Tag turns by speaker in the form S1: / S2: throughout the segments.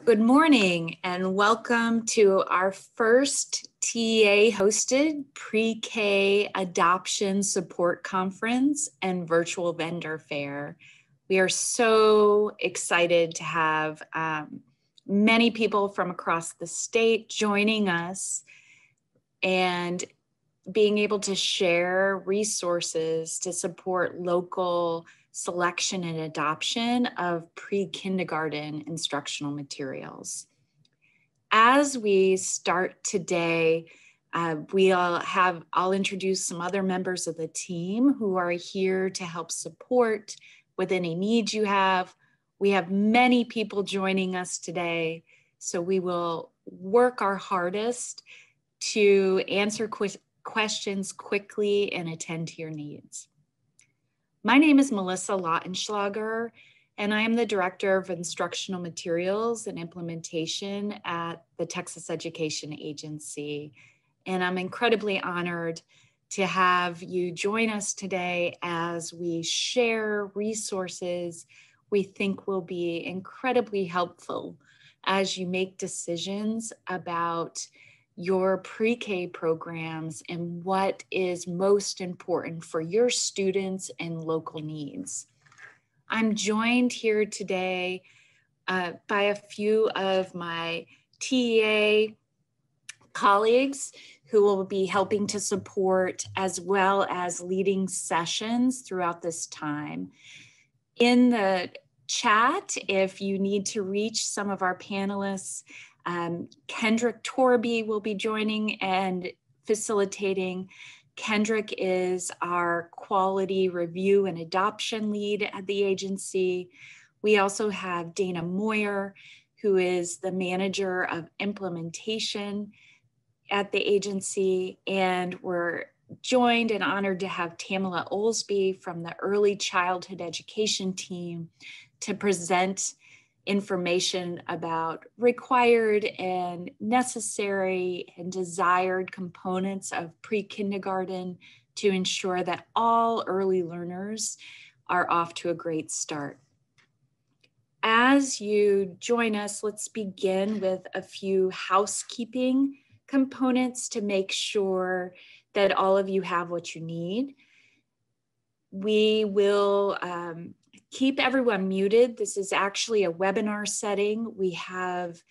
S1: Good morning and welcome to our first TA-hosted Pre-K Adoption Support Conference and Virtual Vendor Fair. We are so excited to have many people from across the state joining us and being able to share resources to support local selection and adoption of pre-kindergarten instructional materials. As we start today, I'll introduce some other members of the team who are here to help support with any needs you have. We have many people joining us today, so we will work our hardest to answer questions quickly and attend to your needs. My name is Melissa Lautenschlager, and I am the Director of Instructional Materials and Implementation at the Texas Education Agency. And I'm incredibly honored to have you join us today as we share resources we think will be incredibly helpful as you make decisions about your pre-K programs and what is most important for your students and local needs. I'm joined here today by a few of my TEA colleagues who will be helping to support as well as leading sessions throughout this time. In the chat, if you need to reach some of our panelists, Kendrick Torby will be joining and facilitating. Kendrick is our quality review and adoption lead at the agency. We also have Dana Moyer, who is the manager of implementation at the agency. And we're joined and honored to have Tamala Olsby from the early childhood education team to present information about required and necessary and desired components of pre-kindergarten to ensure that all early learners are off to a great start. As you join us, let's begin with a few housekeeping components to make sure that all of you have what you need. We will keep everyone muted. This is actually a webinar setting. We have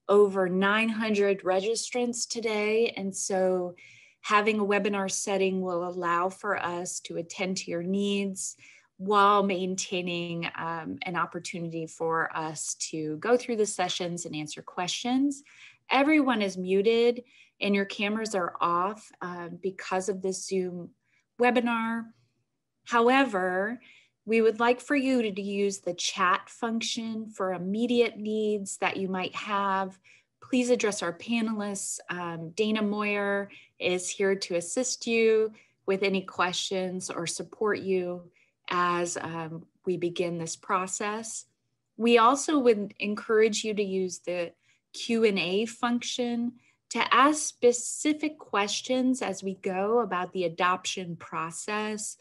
S1: over 900 registrants today, and so having a webinar setting will allow for us to attend to your needs while maintaining an opportunity for us to go through the sessions and answer questions. Everyone is muted and your cameras are off because of this Zoom webinar. However, we would like for you to use the chat function for immediate needs that you might have. Please address our panelists. Dana Moyer is here to assist you with any questions or support you as we begin this process. We also would encourage you to use the Q&A function to ask specific questions as we go about the adoption process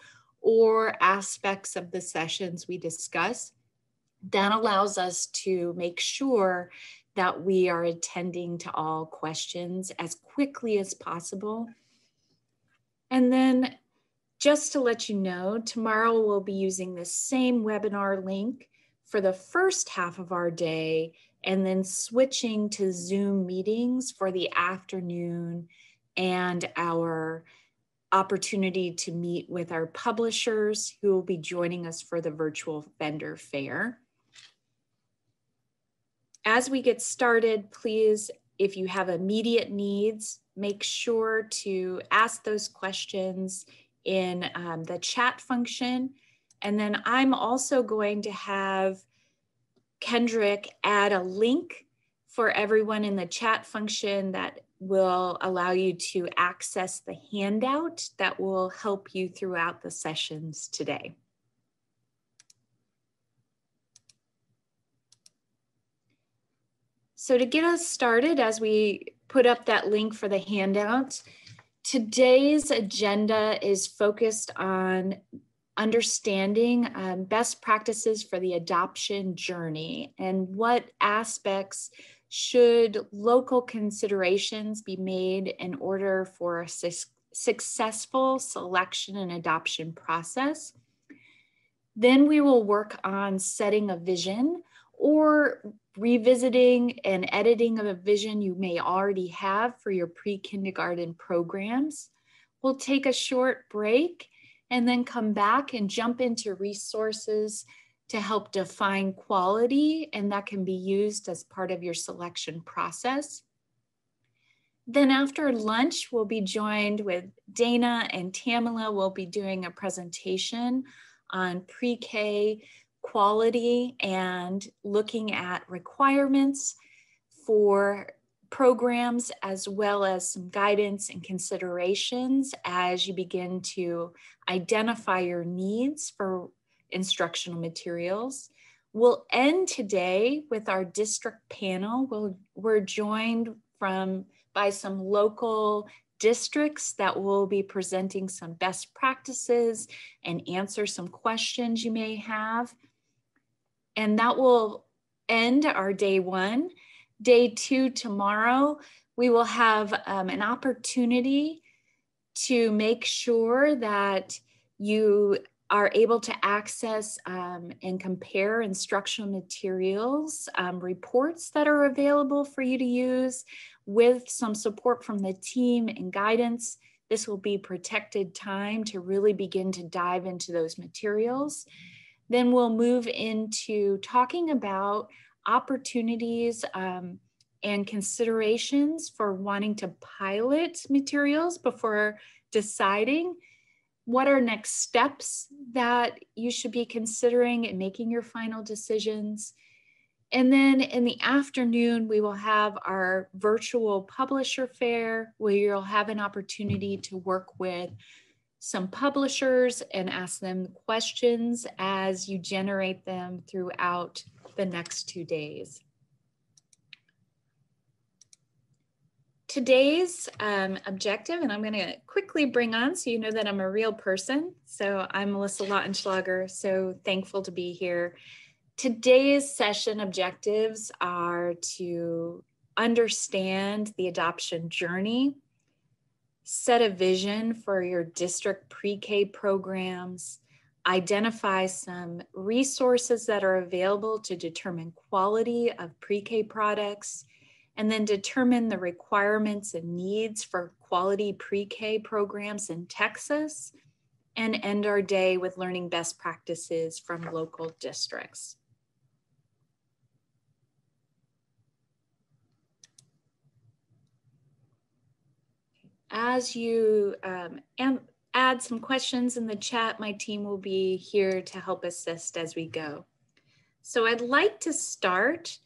S1: or aspects of the sessions we discuss. That allows us to make sure that we are attending to all questions as quickly as possible. And then just to let you know, tomorrow we'll be using the same webinar link for the first half of our day and then switching to Zoom meetings for the afternoon and our opportunity to meet with our publishers who will be joining us for the virtual vendor fair. As we get started, please, if you have immediate needs, make sure to ask those questions in the chat function. And then I'm also going to have Kendrick add a link for everyone in the chat function that will allow you to access the handout that will help you throughout the sessions today. So to get us started, as we put up that link for the handout, today's agenda is focused on understanding best practices for the adoption journey and what aspects should local considerations be made in order for a successful selection and adoption process. Then we will work on setting a vision or revisiting and editing of a vision you may already have for your pre-kindergarten programs. We'll take a short break and then come back and jump into resources to help define quality, and that can be used as part of your selection process. Then after lunch, we'll be joined with Dana and Tamila. We'll be doing a presentation on pre-K quality and looking at requirements for programs, as well as some guidance and considerations as you begin to identify your needs for instructional materials. We'll end today with our district panel. We're joined by some local districts that will be presenting some best practices and answer some questions you may have. And that will end our day one. Day two tomorrow, we will have an opportunity to make sure that you are able to access and compare instructional materials, reports that are available for you to use with some support from the team and guidance. This will be protected time to really begin to dive into those materials. Then we'll move into talking about opportunities and considerations for wanting to pilot materials before deciding what are next steps that you should be considering in making your final decisions. And then in the afternoon, we will have our virtual publisher fair where you'll have an opportunity to work with some publishers and ask them questions as you generate them throughout the next 2 days. Today's objective, and I'm going to quickly bring on so you know that I'm a real person. So I'm Melissa Lautenschlager, so thankful to be here. Today's session objectives are to understand the adoption journey, set a vision for your district pre-K programs, identify some resources that are available to determine quality of pre-K products, and then determine the requirements and needs for quality pre-K programs in Texas, and end our day with learning best practices from local districts. As you add some questions in the chat, my team will be here to help assist as we go. So I'd like to start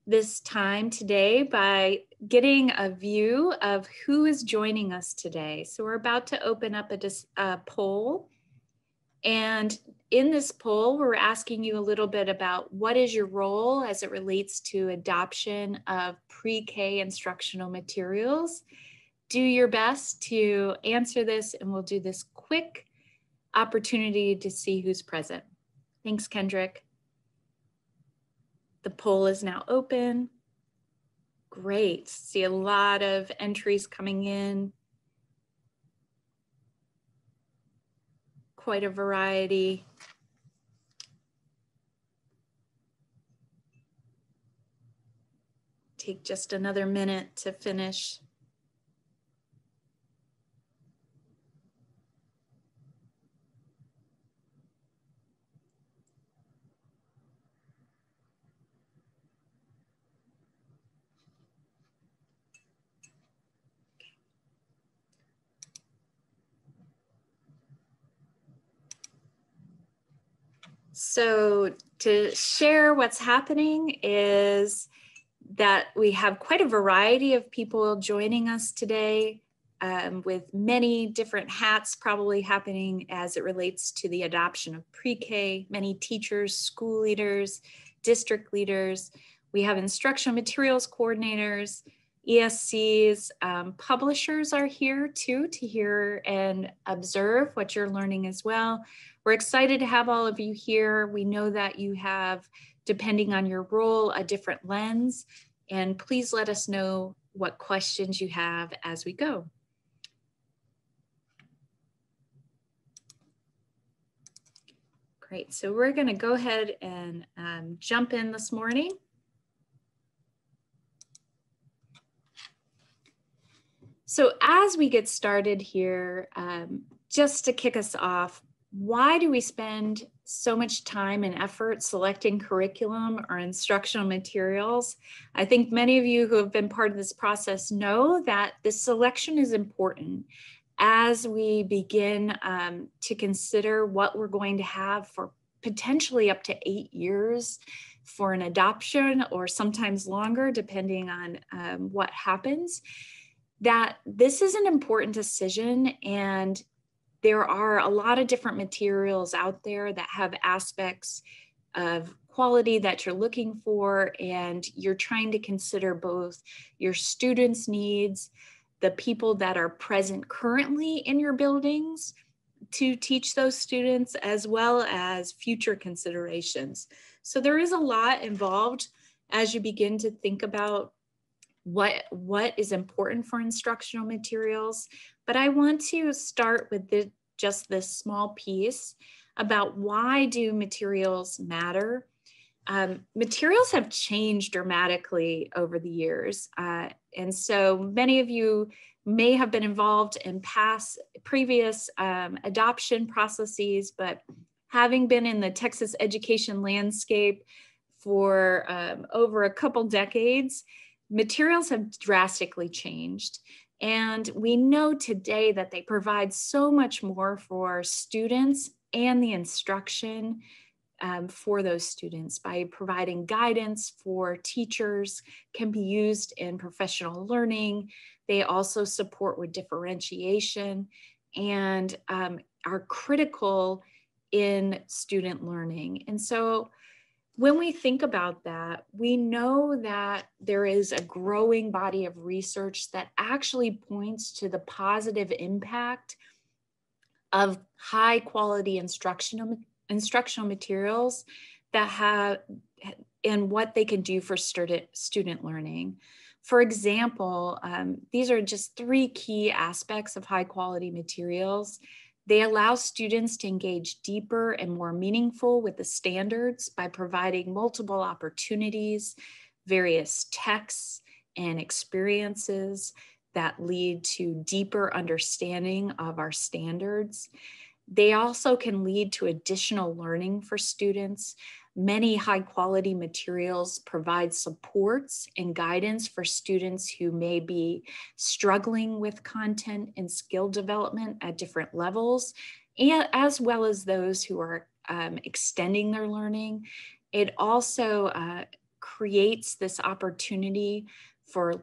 S1: this time today by getting a view of who is joining us today. So we're about to open up a poll. And in this poll, we're asking you a little bit about what is your role as it relates to adoption of pre-K instructional materials. Do your best to answer this, and we'll do this quick opportunity to see who's present. Thanks, Kendrick. The poll is now open. Great, see a lot of entries coming in. Quite a variety. Take just another minute to finish. So to share what's happening is that we have quite a variety of people joining us today with many different hats probably happening as it relates to the adoption of pre-K, many teachers, school leaders, district leaders. We have instructional materials coordinators, ESC's publishers are here too to hear and observe what you're learning as well. We're excited to have all of you here. We know that you have, depending on your role, a different lens, and please let us know what questions you have as we go. Great, so we're gonna go ahead and jump in this morning. So as we get started here, just to kick us off, why do we spend so much time and effort selecting curriculum or instructional materials? I think many of you who have been part of this process know that this selection is important as we begin to consider what we're going to have for potentially up to 8 years for an adoption, or sometimes longer, depending on what happens. That this is an important decision, and there are a lot of different materials out there that have aspects of quality that you're looking for, and you're trying to consider both your students' needs, the people that are present currently in your buildings to teach those students, as well as future considerations. So there is a lot involved as you begin to think about what is important for instructional materials. But I want to start with just this small piece about why do materials matter. Materials have changed dramatically over the years. And so many of you may have been involved in previous adoption processes, but having been in the Texas education landscape for over a couple decades, materials have drastically changed. And we know today that they provide so much more for students and the instruction for those students by providing guidance for teachers, can be used in professional learning. They also support with differentiation and are critical in student learning. And so when we think about that, we know that there is a growing body of research that actually points to the positive impact of high quality instructional materials that have and what they can do for student learning. For example, these are just 3 key aspects of high quality materials. They allow students to engage deeper and more meaningful with the standards by providing multiple opportunities, various texts and experiences that lead to deeper understanding of our standards. They also can lead to additional learning for students. Many high quality materials provide supports and guidance for students who may be struggling with content and skill development at different levels, and as well as those who are extending their learning. It also creates this opportunity for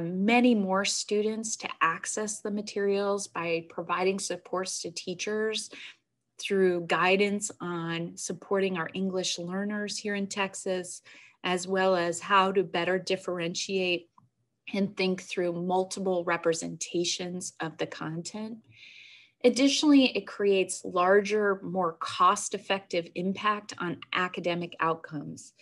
S1: many more students to access the materials by providing supports to teachers through guidance on supporting our English learners here in Texas, as well as how to better differentiate and think through multiple representations of the content. Additionally, it creates larger, more cost-effective impact on academic outcomes.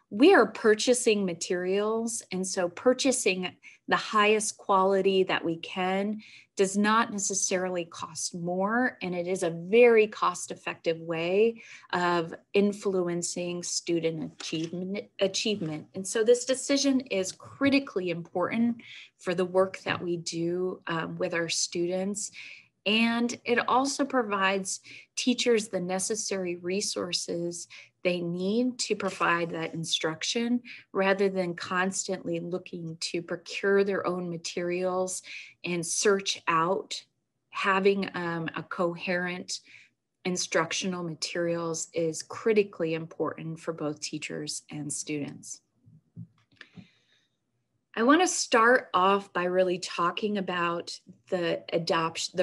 S1: We are purchasing materials, and so purchasing the highest quality that we can does not necessarily cost more, and it is a very cost-effective way of influencing student achievement. And so this decision is critically important for the work that we do with our students. And it also provides teachers the necessary resources they need to provide that instruction, rather than constantly looking to procure their own materials and search out. Having a coherent instructional materials is critically important for both teachers and students. I want to start off by really talking about the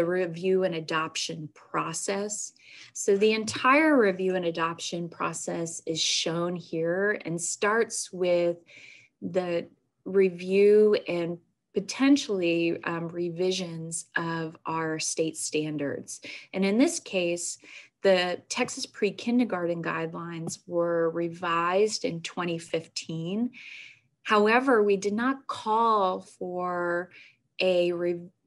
S1: review and adoption process. So the entire review and adoption process is shown here and starts with the review and potentially revisions of our state standards. And in this case, the Texas pre-kindergarten guidelines were revised in 2015. However, we did not call for a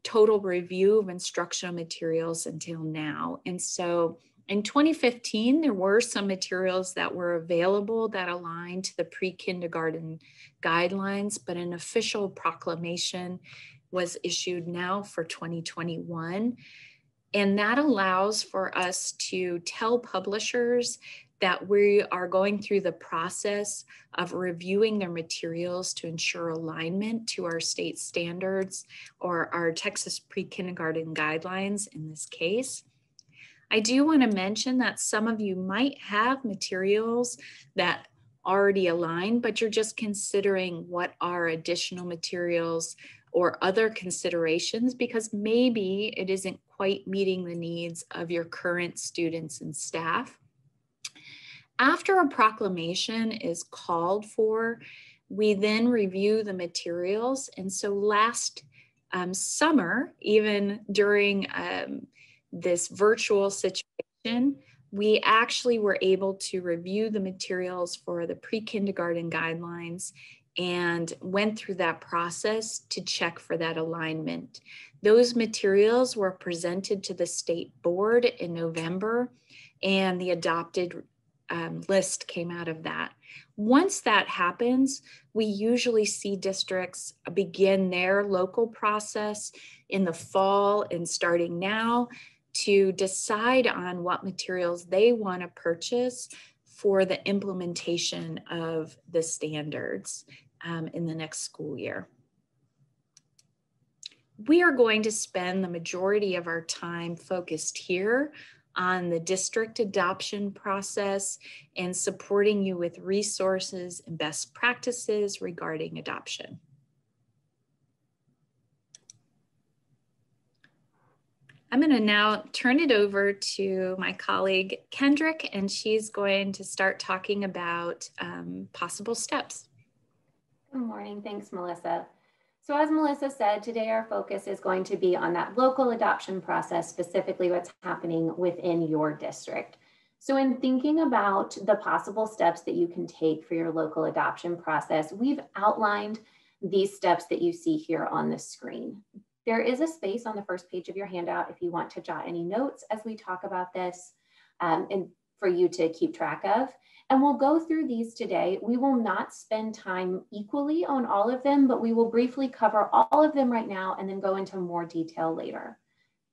S1: total review of instructional materials until now. And so in 2015, there were some materials that were available that aligned to the pre-kindergarten guidelines, but an official proclamation was issued now for 2021. And that allows for us to tell publishers that we are going through the process of reviewing their materials to ensure alignment to our state standards or our Texas pre-kindergarten guidelines in this case. I do want to mention that some of you might have materials that already align, but you're just considering what are additional materials or other considerations because maybe it isn't quite meeting the needs of your current students and staff. After a proclamation is called for, we then review the materials. And so last summer, even during this virtual situation, we actually were able to review the materials for the pre-kindergarten guidelines and went through that process to check for that alignment. Those materials were presented to the state board in November, and the adopted list came out of that. Once that happens, we usually see districts begin their local process in the fall and starting now to decide on what materials they want to purchase for the implementation of the standards in the next school year. We are going to spend the majority of our time focused here on the district adoption process and supporting you with resources and best practices regarding adoption. I'm going to now turn it over to my colleague Kendrick, and she's going to start talking about possible steps.
S2: Good morning. Thanks, Melissa. So as Melissa said, today our focus is going to be on that local adoption process, specifically what's happening within your district. So in thinking about the possible steps that you can take for your local adoption process, we've outlined these steps that you see here on the screen. There is a space on the first page of your handout if you want to jot any notes as we talk about this and for you to keep track of. And we'll go through these today. We will not spend time equally on all of them, but we will briefly cover all of them right now and then go into more detail later.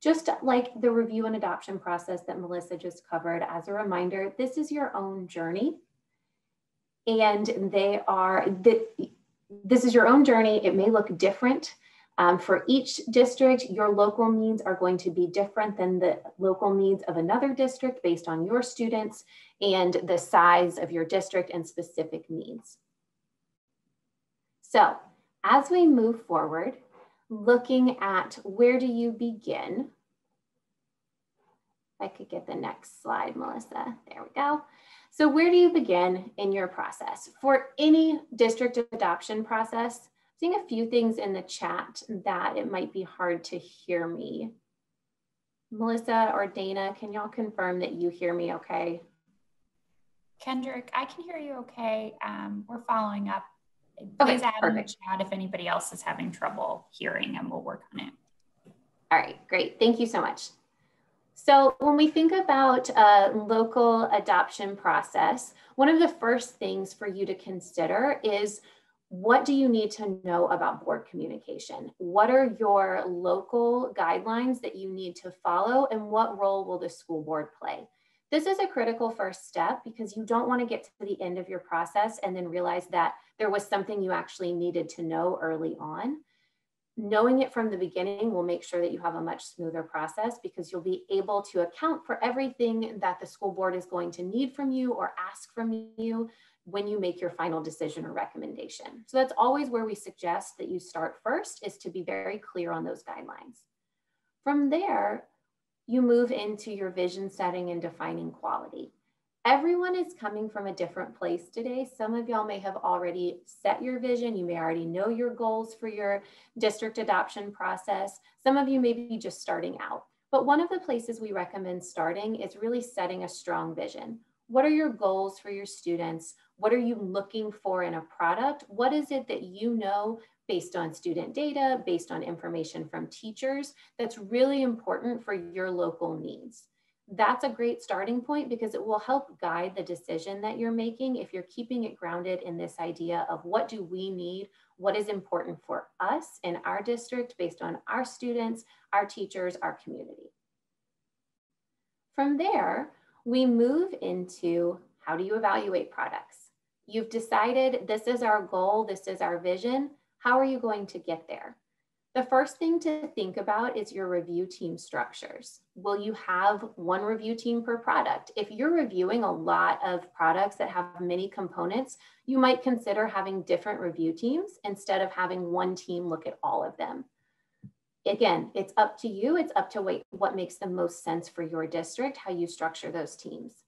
S2: Just like the review and adoption process that Melissa just covered, as a reminder, this is your own journey. And this is your own journey. It may look different. For each district, your local needs are going to be different than the local needs of another district based on your students and the size of your district and specific needs. So as we move forward, looking at where do you begin? If I could get the next slide, Melissa, there we go. So where do you begin in your process? For any district adoption process, seeing a few things in the chat that it might be hard to hear me. Melissa or Dana, can y'all confirm that you hear me okay?
S3: Kendrick, I can hear you okay. We're following up.
S2: Okay,
S3: Please add in the
S2: perfect.
S3: chat if anybody else is having trouble hearing, and we'll work on it.
S2: All right, great. Thank you so much. So when we think about a local adoption process, one of the first things for you to consider is what do you need to know about board communication? What are your local guidelines that you need to follow, and what role will the school board play? This is a critical first step because you don't want to get to the end of your process and then realize that there was something you actually needed to know early on. Knowing it from the beginning will make sure that you have a much smoother process because you'll be able to account for everything that the school board is going to need from you or ask from you when you make your final decision or recommendation. So that's always where we suggest that you start first, is to be very clear on those guidelines. From there, you move into your vision setting and defining quality. Everyone is coming from a different place today. Some of y'all may have already set your vision. You may already know your goals for your district adoption process. Some of you may be just starting out. But one of the places we recommend starting is really setting a strong vision. What are your goals for your students? What are you looking for in a product? What is it that you know based on student data, based on information from teachers, that's really important for your local needs? That's a great starting point because it will help guide the decision that you're making if you're keeping it grounded in this idea of what do we need, what is important for us in our district based on our students, our teachers, our community. From there, we move into how do you evaluate products? You've decided this is our goal, this is our vision. How are you going to get there? The first thing to think about is your review team structures. Will you have one review team per product? If you're reviewing a lot of products that have many components, you might consider having different review teams instead of having one team look at all of them. Again, it's up to you. It's up to what makes the most sense for your district, how you structure those teams.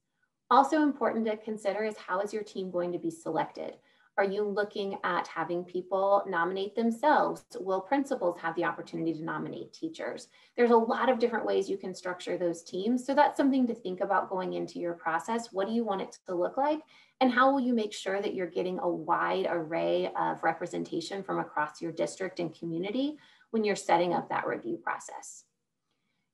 S2: Also important to consider is how is your team going to be selected? Are you looking at having people nominate themselves? Will principals have the opportunity to nominate teachers? There's a lot of different ways you can structure those teams. So that's something to think about going into your process. What do you want it to look like? And how will you make sure that you're getting a wide array of representation from across your district and community when you're setting up that review process?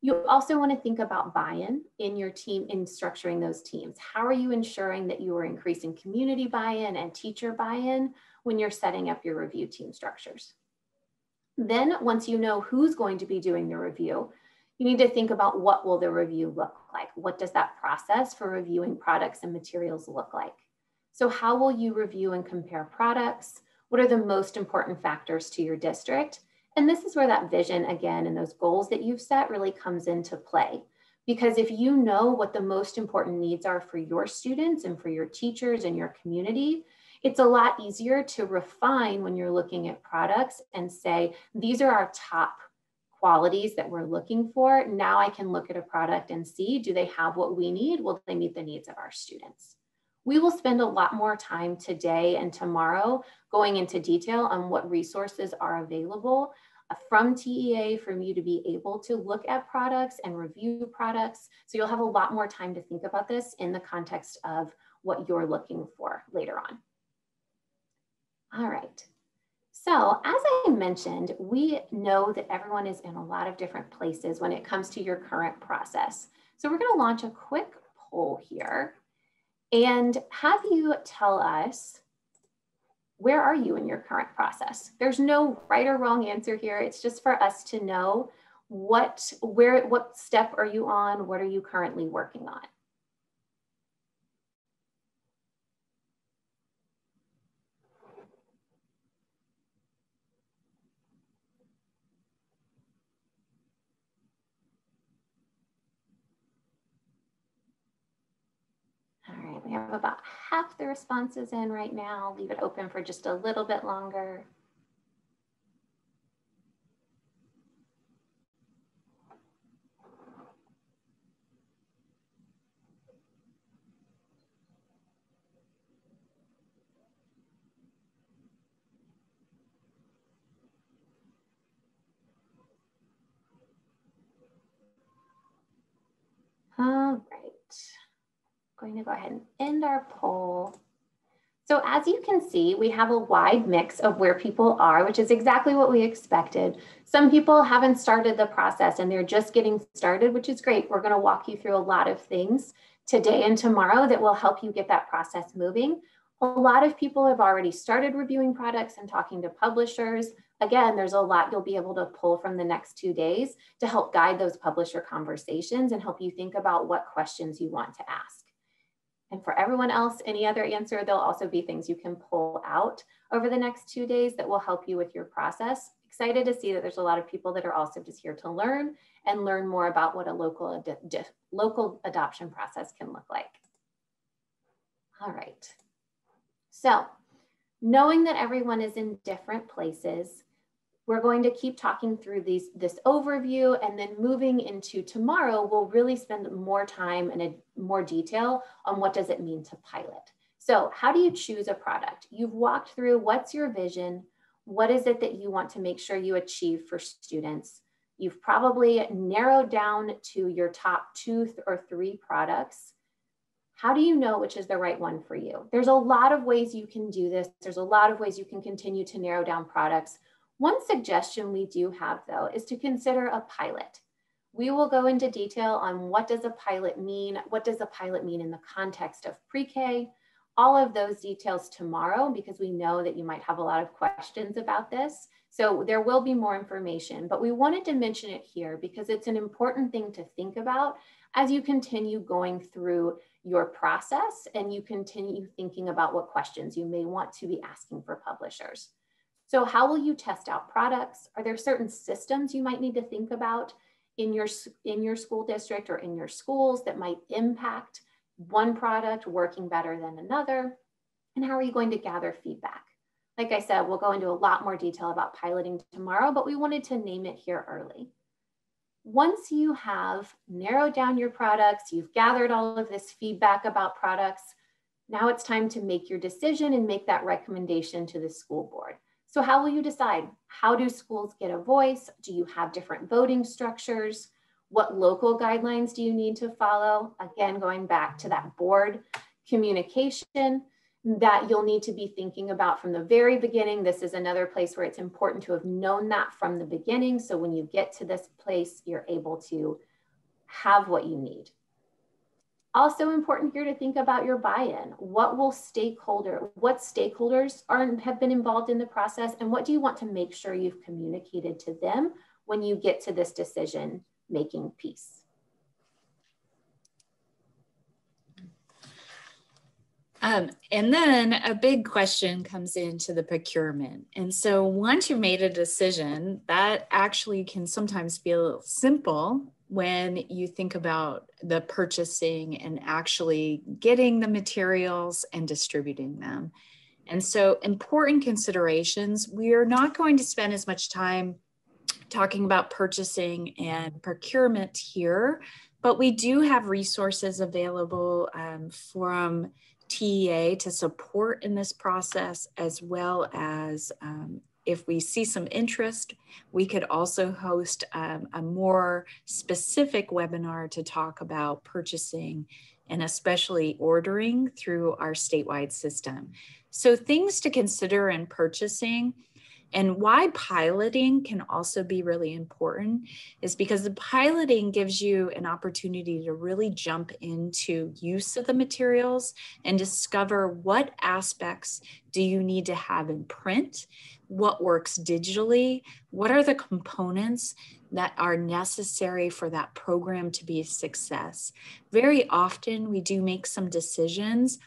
S2: You also want to think about buy-in in your team in structuring those teams. How are you ensuring that you are increasing community buy-in and teacher buy-in when you're setting up your review team structures? Then once you know who's going to be doing the review, you need to think about what will the review look like? What does that process for reviewing products and materials look like? So how will you review and compare products? What are the most important factors to your district? And this is where that vision again and those goals that you've set really comes into play. Because if you know what the most important needs are for your students and for your teachers and your community, it's a lot easier to refine when you're looking at products and say, these are our top qualities that we're looking for. Now I can look at a product and see, do they have what we need? Will they meet the needs of our students? We will spend a lot more time today and tomorrow going into detail on what resources are available from TEA for you to be able to look at products and review products. So you'll have a lot more time to think about this in the context of what you're looking for later on. All right. So as I mentioned, we know that everyone is in a lot of different places when it comes to your current process. So we're going to launch a quick poll here and have you tell us, where are you in your current process? There's no right or wrong answer here. It's just for us to know what step are you on? What are you currently working on? All right, we have about half the responses in right now. Leave it open for just a little bit longer. All right. Going to go ahead and end our poll. So as you can see, we have a wide mix of where people are, which is exactly what we expected. Some people haven't started the process and they're just getting started, which is great. We're going to walk you through a lot of things today and tomorrow that will help you get that process moving. A lot of people have already started reviewing products and talking to publishers. Again, there's a lot you'll be able to pull from the next 2 days to help guide those publisher conversations and help you think about what questions you want to ask. And for everyone else, any other answer, there'll also be things you can pull out over the next 2 days that will help you with your process. Excited to see that there's a lot of people that are also just here to learn and learn more about what a local adoption process can look like. All right. So knowing that everyone is in different places, We're going to keep talking through this overview, and then moving into tomorrow, we'll really spend more time and more detail on what does it mean to pilot. So how do you choose a product? You've walked through what's your vision, what is it that you want to make sure you achieve for students. You've probably narrowed down to your top 2 or 3 products. How do you know which is the right one for you? There's a lot of ways you can do this. There's a lot of ways you can continue to narrow down products. One suggestion we do have, though, is to consider a pilot. We will go into detail on what does a pilot mean, what does a pilot mean in the context of pre-K, all of those details tomorrow, because we know that you might have a lot of questions about this. So there will be more information, but we wanted to mention it here because it's an important thing to think about as you continue going through your process and you continue thinking about what questions you may want to be asking for publishers. So how will you test out products? Are there certain systems you might need to think about in your school district or in your schools that might impact one product working better than another? And how are you going to gather feedback? Like I said, we'll go into a lot more detail about piloting tomorrow, but we wanted to name it here early. Once you have narrowed down your products, you've gathered all of this feedback about products, now it's time to make your decision and make that recommendation to the school board. So how will you decide? How do schools get a voice? Do you have different voting structures? What local guidelines do you need to follow? Again, going back to that board communication that you'll need to be thinking about from the very beginning. This is another place where it's important to have known that from the beginning. So when you get to this place, you're able to have what you need. Also important here to think about your buy-in. What stakeholders have been involved in the process, and what do you want to make sure you've communicated to them when you get to this decision-making piece?
S1: And then a big question comes into the procurement. And so once you've made a decision, that actually can sometimes feel simple when you think about the purchasing and actually getting the materials and distributing them. And so important considerations, we are not going to spend as much time talking about purchasing and procurement here, but we do have resources available from TEA to support in this process, as well as if we see some interest, we could also host a more specific webinar to talk about purchasing and especially ordering through our statewide system. So things to consider in purchasing. And why piloting can also be really important is because the piloting gives you an opportunity to really jump into use of the materials and discover what aspects do you need to have in print, what works digitally, what are the components that are necessary for that program to be a success. Very often we do make some decisions,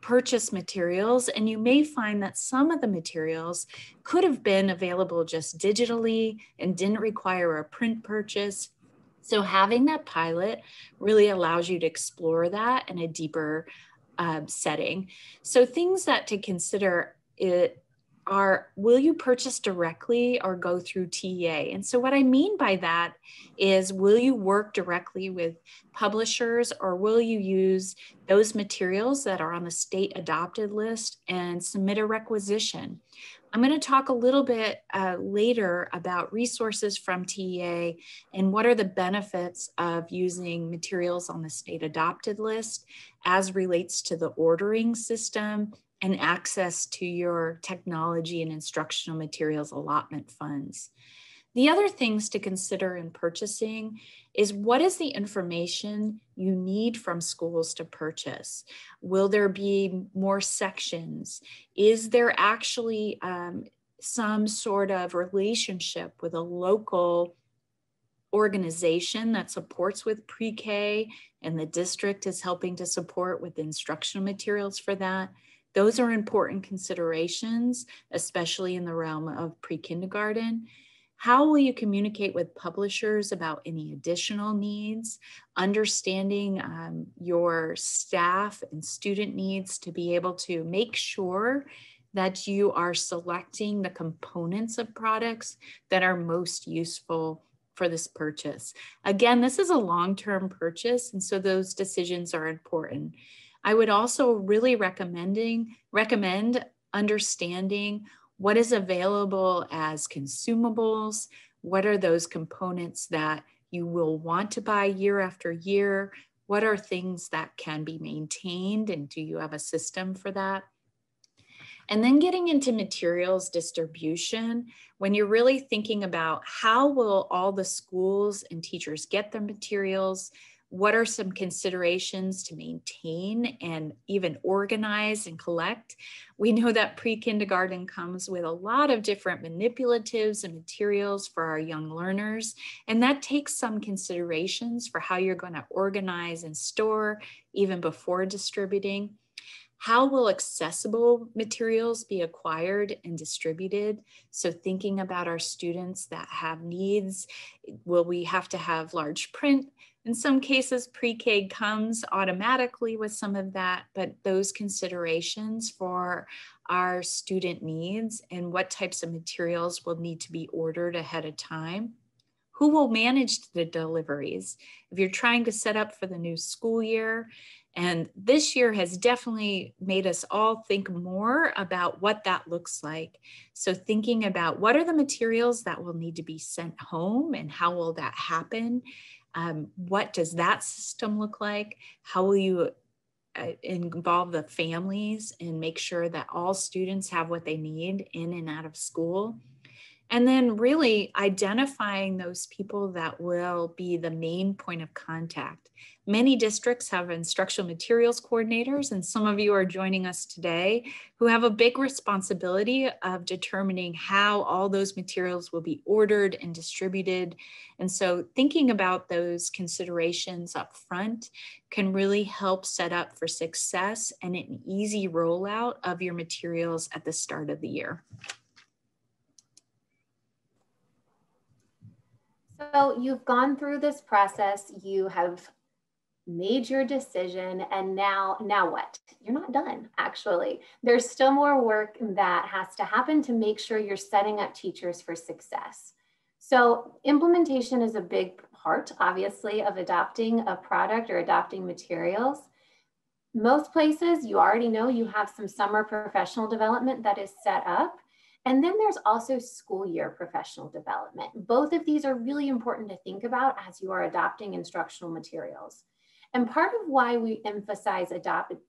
S1: purchase materials, and you may find that some of the materials could have been available just digitally and didn't require a print purchase. So having that pilot really allows you to explore that in a deeper setting. So things that to consider are, will you purchase directly or go through TEA? And so what I mean by that is, will you work directly with publishers, or will you use those materials that are on the state adopted list and submit a requisition? I'm going to talk a little bit later about resources from TEA and what are the benefits of using materials on the state adopted list as relates to the ordering system and access to your technology and instructional materials allotment funds. The other things to consider in purchasing is, what is the information you need from schools to purchase? Will there be more sections? Is there actually some sort of relationship with a local organization that supports with pre-K and the district is helping to support with instructional materials for that? Those are important considerations, especially in the realm of pre-kindergarten. How will you communicate with publishers about any additional needs, understanding your staff and student needs to be able to make sure that you are selecting the components of products that are most useful for this purchase. Again, this is a long-term purchase, and so those decisions are important. I would also really recommend understanding what is available as consumables, what are those components that you will want to buy year after year, what are things that can be maintained, and do you have a system for that? And then getting into materials distribution, when you're really thinking about how will all the schools and teachers get their materials, what are some considerations to maintain and even organize and collect? We know that pre-kindergarten comes with a lot of different manipulatives and materials for our young learners, and that takes some considerations for how you're going to organize and store even before distributing. How will accessible materials be acquired and distributed? So thinking about our students that have needs, will we have to have large print? In some cases, pre-K comes automatically with some of that, but those considerations for our student needs and what types of materials will need to be ordered ahead of time. Who will manage the deliveries? If you're trying to set up for the new school year, and this year has definitely made us all think more about what that looks like. So thinking about what are the materials that will need to be sent home and how will that happen? What does that system look like? How will you involve the families and make sure that all students have what they need in and out of school? And then really identifying those people that will be the main point of contact. Many districts have instructional materials coordinators, and some of you are joining us today who have a big responsibility of determining how all those materials will be ordered and distributed. And so thinking about those considerations up front can really help set up for success and an easy rollout of your materials at the start of the year.
S2: So you've gone through this process, you have made your decision, and now what? You're not done, actually. There's still more work that has to happen to make sure you're setting up teachers for success. So implementation is a big part, obviously, of adopting a product or adopting materials. Most places, you already know, you have some summer professional development that is set up. And then there's also school year professional development. Both of these are really important to think about as you are adopting instructional materials. And part of why we emphasize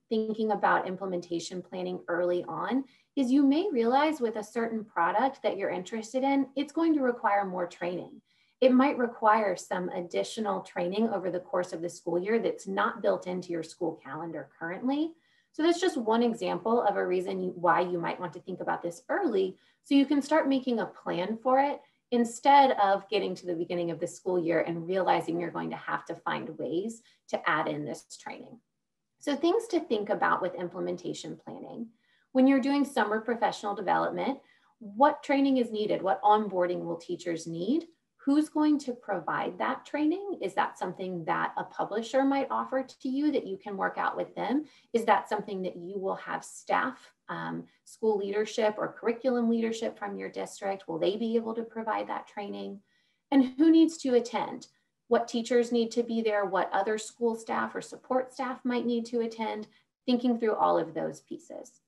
S2: thinking about implementation planning early on is you may realize with a certain product that you're interested in, it's going to require more training. It might require some additional training over the course of the school year that's not built into your school calendar currently. So that's just one example of a reason why you might want to think about this early so you can start making a plan for it instead of getting to the beginning of the school year and realizing you're going to have to find ways to add in this training. So things to think about with implementation planning. When you're doing summer professional development, what training is needed? What onboarding will teachers need? Who's going to provide that training? Is that something that a publisher might offer to you that you can work out with them? Is that something that you will have staff, school leadership or curriculum leadership from your district? Will they be able to provide that training? And who needs to attend? What teachers need to be there? What other school staff or support staff might need to attend? Thinking through all of those pieces.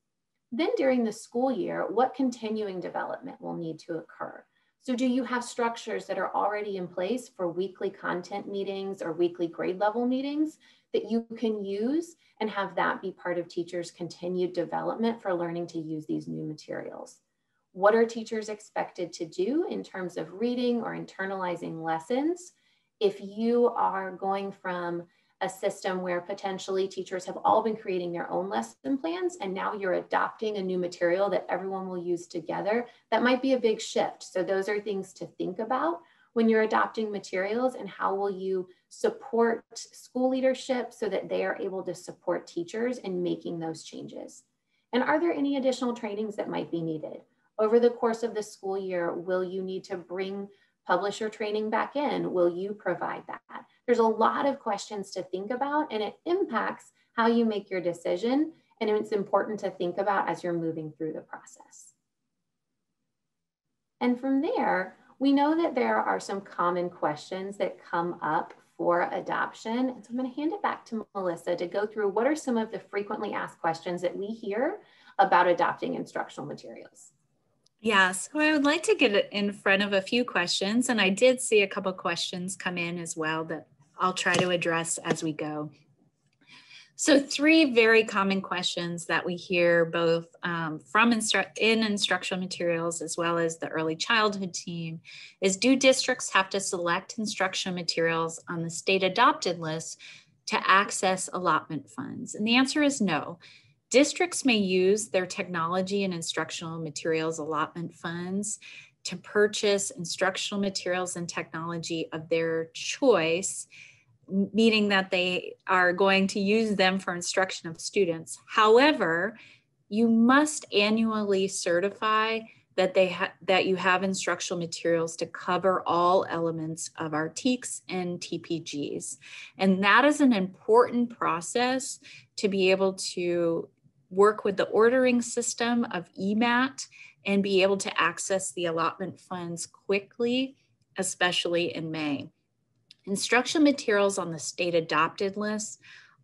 S2: Then during the school year, what continuing development will need to occur? So do you have structures that are already in place for weekly content meetings or weekly grade level meetings that you can use and have that be part of teachers' continued development for learning to use these new materials? What are teachers expected to do in terms of reading or internalizing lessons? If you are going from a system where potentially teachers have all been creating their own lesson plans and now you're adopting a new material that everyone will use together, that might be a big shift. So those are things to think about when you're adopting materials, and how will you support school leadership so that they are able to support teachers in making those changes? And are there any additional trainings that might be needed? Over the course of the school year, will you need to bring publisher training back in? Will you provide that? There's a lot of questions to think about, and it impacts how you make your decision and it's important to think about as you're moving through the process. And from there, we know that there are some common questions that come up for adoption. And so I'm going to hand it back to Melissa to go through what are some of the frequently asked questions that we hear about adopting instructional materials.
S1: Yeah, so I would like to get in front of a few questions, and I did see a couple questions come in as well that I'll try to address as we go. So 3 very common questions that we hear both from instructional materials as well as the early childhood team is, do districts have to select instructional materials on the state adopted list to access allotment funds? And the answer is no. Districts may use their technology and instructional materials allotment funds to purchase instructional materials and technology of their choice, meaning that they are going to use them for instruction of students. However, you must annually certify that you have instructional materials to cover all elements of our TEKS and TPGs. And that is an important process to be able to work with the ordering system of EMAT and be able to access the allotment funds quickly, especially in May. Instruction materials on the state adopted list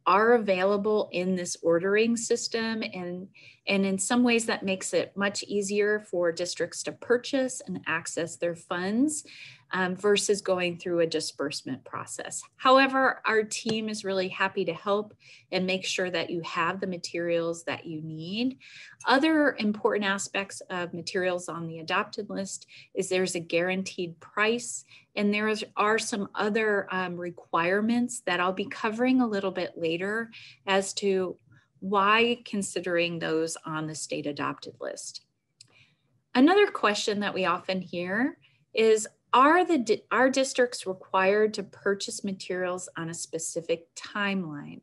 S1: are available in this ordering system, and in some ways that makes it much easier for districts to purchase and access their funds versus going through a disbursement process. However, our team is really happy to help and make sure that you have the materials that you need. Other important aspects of materials on the adopted list is there's a guaranteed price, and there are some other requirements that I'll be covering a little bit later as to why considering those on the state adopted list. Another question that we often hear is, are districts required to purchase materials on a specific timeline?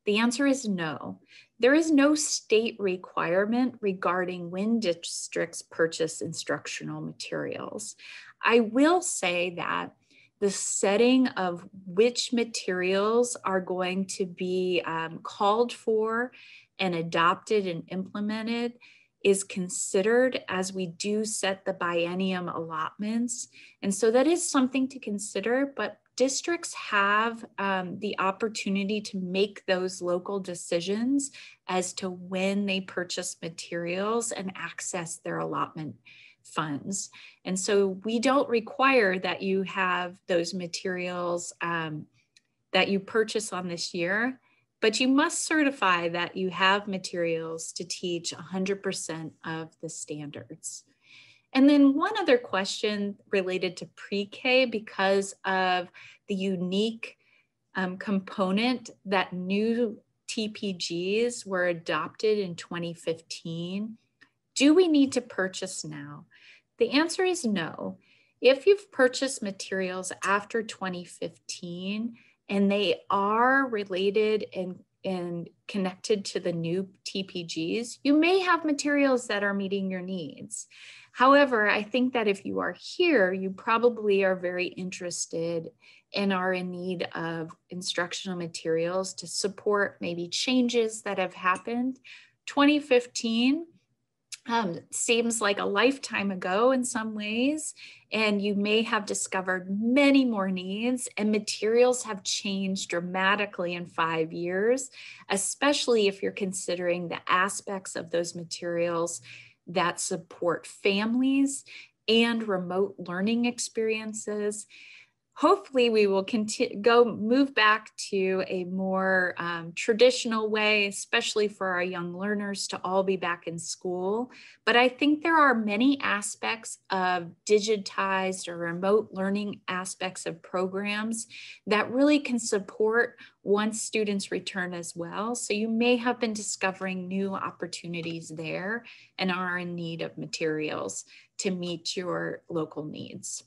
S1: The answer is no. There is no state requirement regarding when districts purchase instructional materials. I will say that the setting of which materials are going to be called for and adopted and implemented is considered as we do set the biennium allotments. And so that is something to consider, but districts have the opportunity to make those local decisions as to when they purchase materials and access their allotment funds. And so we don't require that you have those materials that you purchase on this year, but you must certify that you have materials to teach 100% of the standards. And then one other question related to pre-K, because of the unique component that new TPGs were adopted in 2015. Do we need to purchase now? The answer is no. If you've purchased materials after 2015 and they are related and connected to the new TPGs, you may have materials that are meeting your needs. However, I think that if you are here, you probably are very interested and are in need of instructional materials to support maybe changes that have happened. 2015 seems like a lifetime ago in some ways, and you may have discovered many more needs, and materials have changed dramatically in 5 years, especially if you're considering the aspects of those materials that support families and remote learning experiences. Hopefully we will move back to a more traditional way, especially for our young learners to all be back in school. But I think there are many aspects of digitized or remote learning aspects of programs that really can support once students return as well. So you may have been discovering new opportunities there and are in need of materials to meet your local needs.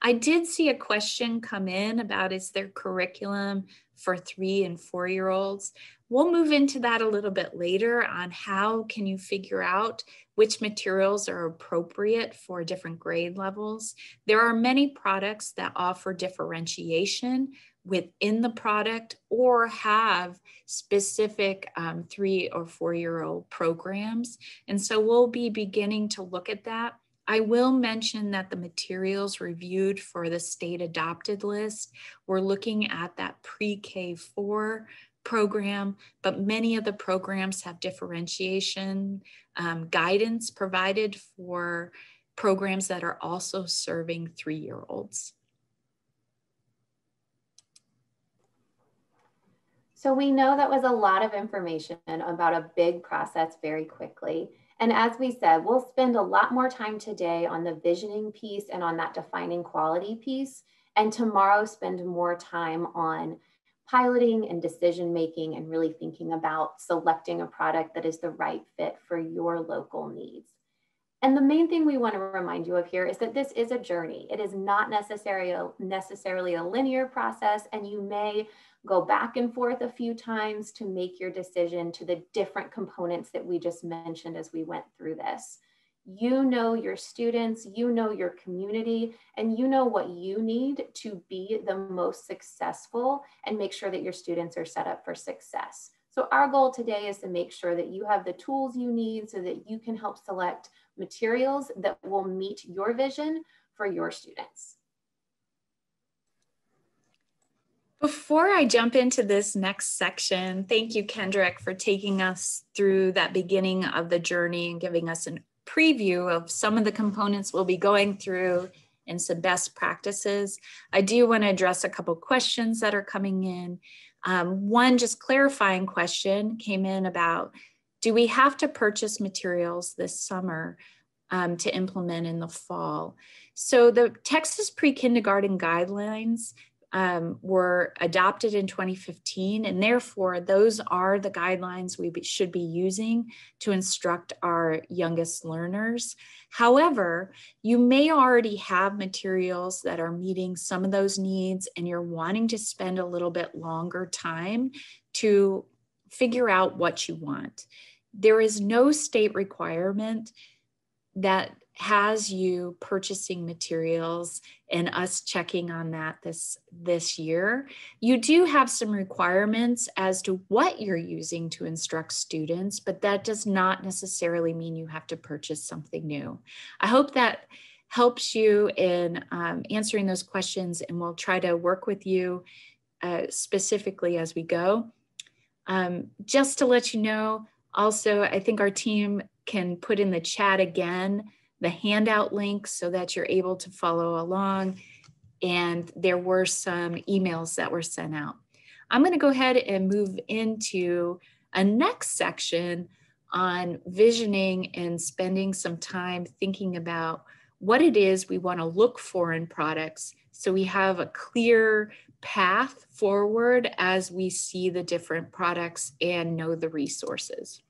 S1: I did see a question come in about, is there curriculum for 3- and 4-year-olds? We'll move into that a little bit later on how can you figure out which materials are appropriate for different grade levels. There are many products that offer differentiation within the product or have specific 3 or 4-year-old programs. And so we'll be beginning to look at that. I will mention that the materials reviewed for the state adopted list, we're looking at that pre-K4 program, but many of the programs have differentiation guidance provided for programs that are also serving 3-year-olds.
S2: So we know that was a lot of information about a big process very quickly. And as we said, we'll spend a lot more time today on the visioning piece and on that defining quality piece. And tomorrow spend more time on piloting and decision-making and really thinking about selecting a product that is the right fit for your local needs. And the main thing we want to remind you of here is that this is a journey. It is not necessarily a linear process, and you may go back and forth a few times to make your decision to the different components that we just mentioned as we went through this. You know your students, you know your community, and you know what you need to be the most successful and make sure that your students are set up for success. So our goal today is to make sure that you have the tools you need so that you can help select materials that will meet your vision for your students.
S1: Before I jump into this next section, thank you, Kendrick, for taking us through that beginning of the journey and giving us a preview of some of the components we'll be going through and some best practices. I do want to address a couple questions that are coming in. One just clarifying question came in about, do we have to purchase materials this summer to implement in the fall? So the Texas Pre-Kindergarten Guidelines were adopted in 2015, and therefore those are the guidelines we should be using to instruct our youngest learners. However, you may already have materials that are meeting some of those needs, and you're wanting to spend a little bit longer time to figure out what you want. There is no state requirement that has you purchasing materials and us checking on that this year. You do have some requirements as to what you're using to instruct students, but that does not necessarily mean you have to purchase something new. I hope that helps you in answering those questions, and we'll try to work with you specifically as we go. Just to let you know, also, I think our team can put in the chat again the handout links so that you're able to follow along. And there were some emails that were sent out. I'm going to go ahead and move into a next section on visioning and spending some time thinking about what it is we want to look for in products so we have a clear path forward as we see the different products and know the resources.